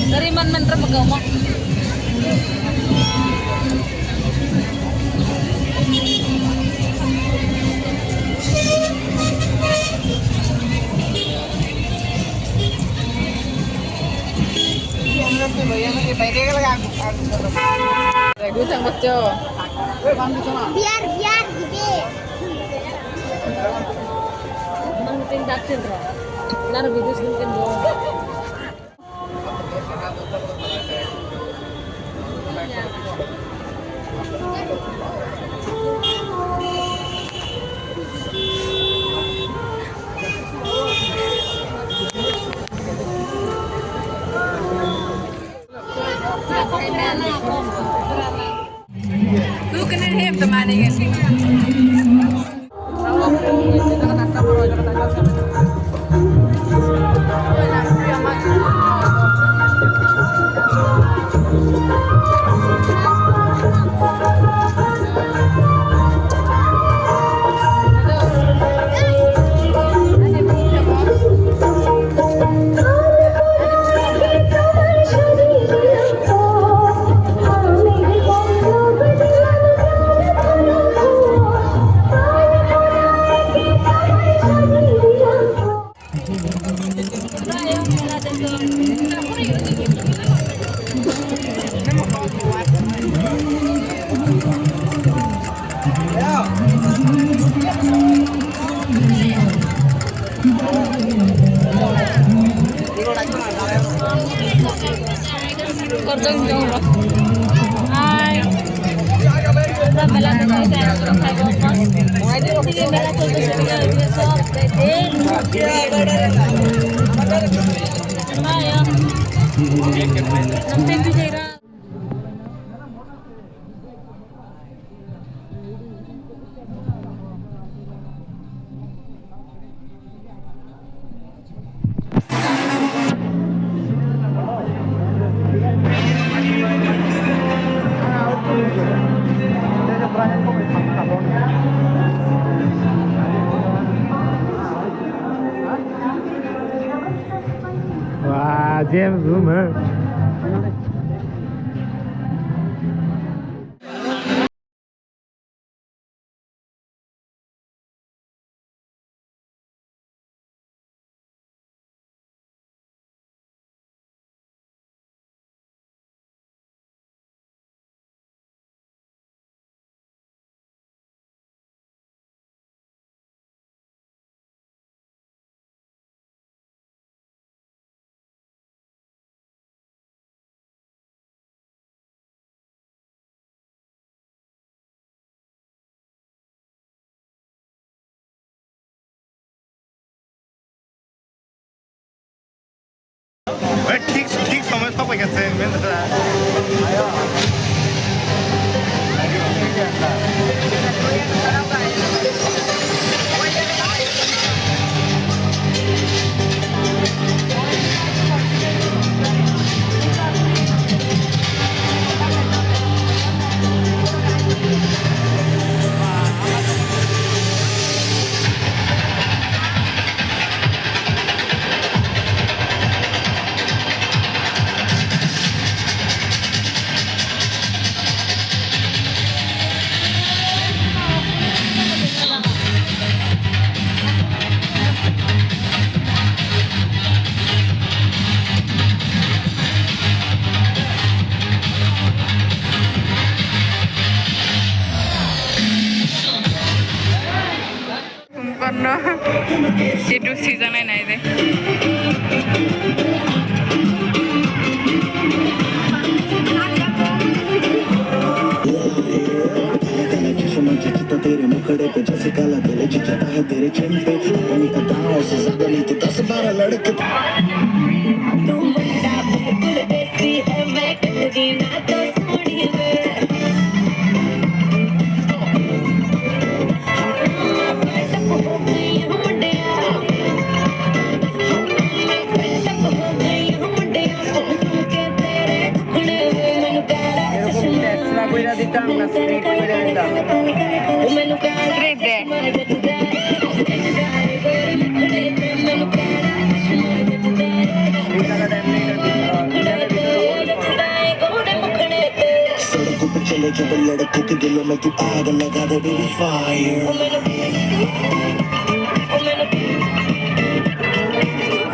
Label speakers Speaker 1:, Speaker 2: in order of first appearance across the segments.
Speaker 1: Dari man ra magawa. Gusang bocco. Biar gede. Mungkin daksin bro. Lar bidus mungkin bro. Lu kena hem teman ini sih. Korjong jong. Hai. Udah bela tuh saya terus saya ngomong. Ini bela tuh saya dia sok bedin. Ayo. Nampak di daerah.
Speaker 2: Wah, James room है. ठीक समय सब गए main
Speaker 1: जेटू season है नहीं दे
Speaker 3: तेरे मुखड़े पे जैसे काला दिल चिचता है तेरे चिन पे अपनी अदाओं से ज्यादा नहीं तो 10-12 लड़के तू मुंडा बिल्कुल देसी है मैं कटदी ना तो सोनी वे टप हो गई हूं मुंडिया टप हो गई हूं मुंडिया सुन के तेरे ढुकने मैनू काला चश्मा टेस्ला कोइरा दिता ना स्ट्रीट कोइरा दिता मैनू काला चश्मा जचदा मैनू काला चश्मा जचदा सड़कों पे चले जब लड़कों के दिलों में तू आग लगा दे बेबी फायर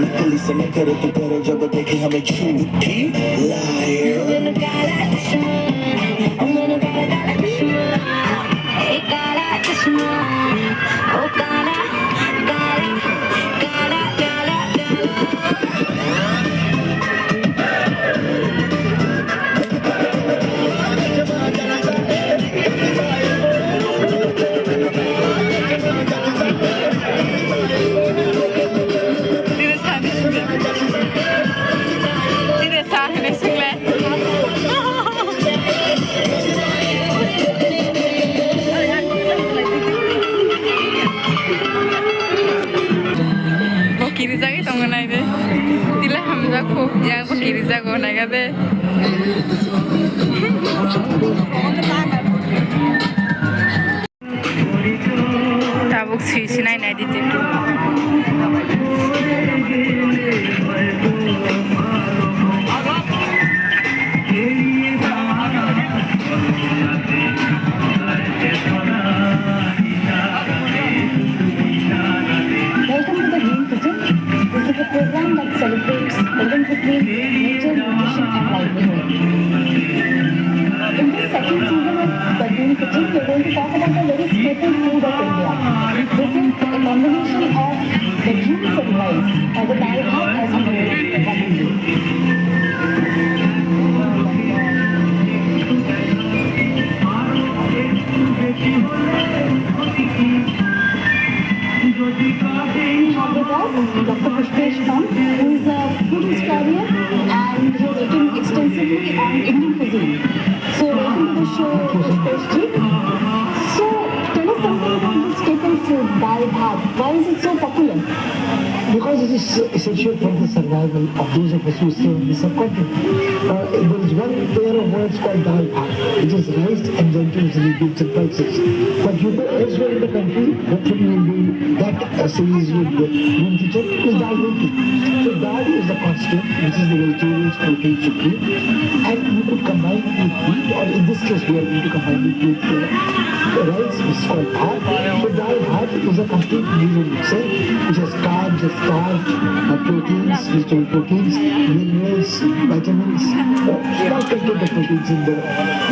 Speaker 3: नकली से न करे तू करे जब देखे हमें झूठी लायर मैंने काला चश्मा काला चश्मा ओ काला काला काला काला
Speaker 1: kiri zagi tong nai de tila hamza ko yang ko kiri zago nai ga de tabuk sisi nai nai di titu
Speaker 4: program that celebrates the link between nature, nutrition and livelihood. In this second season of the Green Kitchen, we are going to talk about a very staple food of India. This is a combination of the greens and rice, or the dal bhat as we know it commonly. Dr. Pushpesh Pam, who is a food historian and he has written extensively on Indian cuisine. So welcome to the show, Pushpesh ji. So tell us something about this staple food, dal bhat. Why is it so popular?
Speaker 5: Because it is essential for the survival of those of us who stay on the subcontinent. There is one pair of words called dal bhat, which is rice and lentils and beans and pulses. But you go elsewhere in the country, hopefully you'll do that series with the room kitchen, is dal roti. So dal is the constant, which is the vegetarian's protein supreme, and you could combine it with wheat, or in this case we are going to combine it with rice, which is called bhat. So dal bhat is a complete meal in itself, which has carbs, starch, proteins, vegetable proteins, minerals, vitamins, small content of proteins in the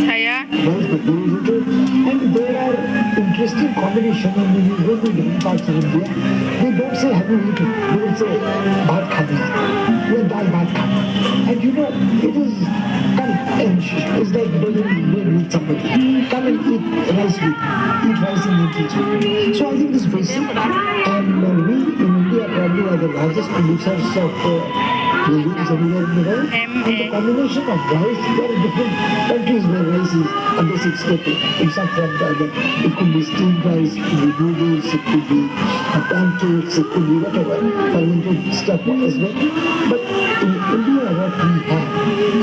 Speaker 1: saya
Speaker 5: rice, but goes into it. And there are interesting combination, and when you go to different parts of India, they don't say have you eaten, they will say bhat khadi, or dal bhat khadi. And you know, it is come and it's like begging you with somebody. Come and eat rice with, eat rice and lentils with. So I think this is very simple. And we in India probably are the largest producers of legumes anywhere in the world. And the combination of rice, there are different countries where rice is a basic staple. In some from the other, it could be steamed rice, it could be noodles, it could be pancakes, it could be whatever, fermented stuff as well. But in India, what we have,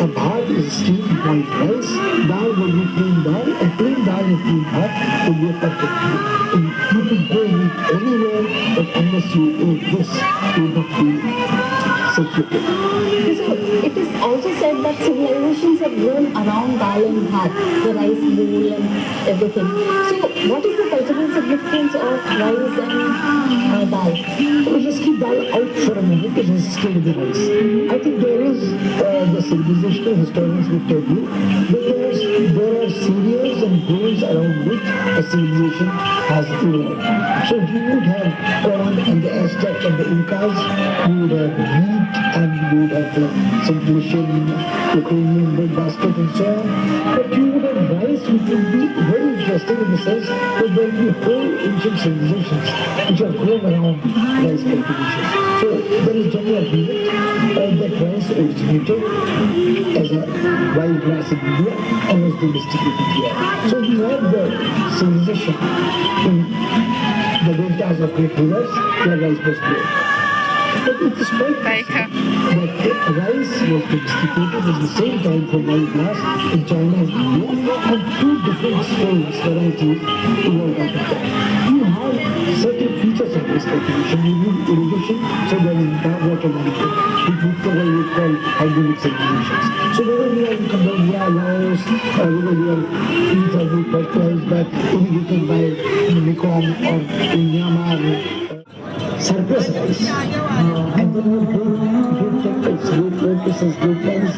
Speaker 5: a bhat is steamed white rice, dal will be plain dal, and plain dal and plain bhat will be a perfect meal. You can go and eat anywhere, but unless you eat this, you will not be secure.
Speaker 4: So it is also said that civilizations have grown around dal and bhat, the rice bowl and everything. So what is the cultural significance of rice and dal?
Speaker 5: We'll just keep dal out for a moment and just stay with the rice. I think there is, the civilizational historians will tell you, because there are cereals and grains around which a civilization has evolved. So you would have corn and the Aztec and the Lankas, you would have wheat and you would have Central Asian, Ukrainian breadbasket and so on. But you would have rice, which would be very interesting in the sense that there will be whole ancient civilizations which are growing around rice cultivation. So there is general agreement that rice originated as a wild grass in India and was domesticated here. So we have the civilization in the deltas of great rivers where rice was grown. But it is quite possible that rice was domesticated at the same time for wild grass in China and India, and two different strains, varieties, evolved out of that. You have certain features of this cultivation. You need irrigation, so there is water management, which we would call hydronic civilizations. So whether you are in Cambodia, Laos, whether you are fields are being fertilized but irrigated by Mekong or in Myanmar, surplus rice, and then you great temples, great locusts, great places.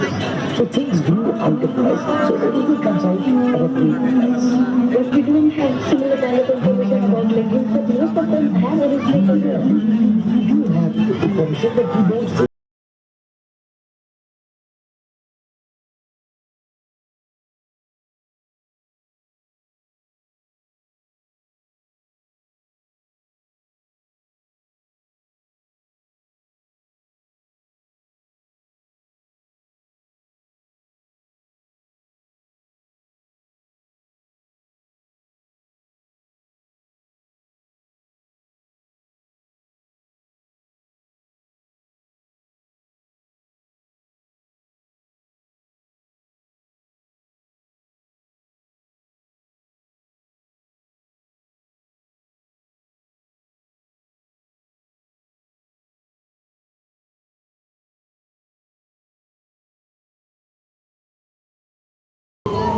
Speaker 5: So things grew out of rice. So everything comes out of great rice.
Speaker 4: But we don't have similar kind of information about legumes, but most of them have originated here.
Speaker 5: We do have information, but we don't say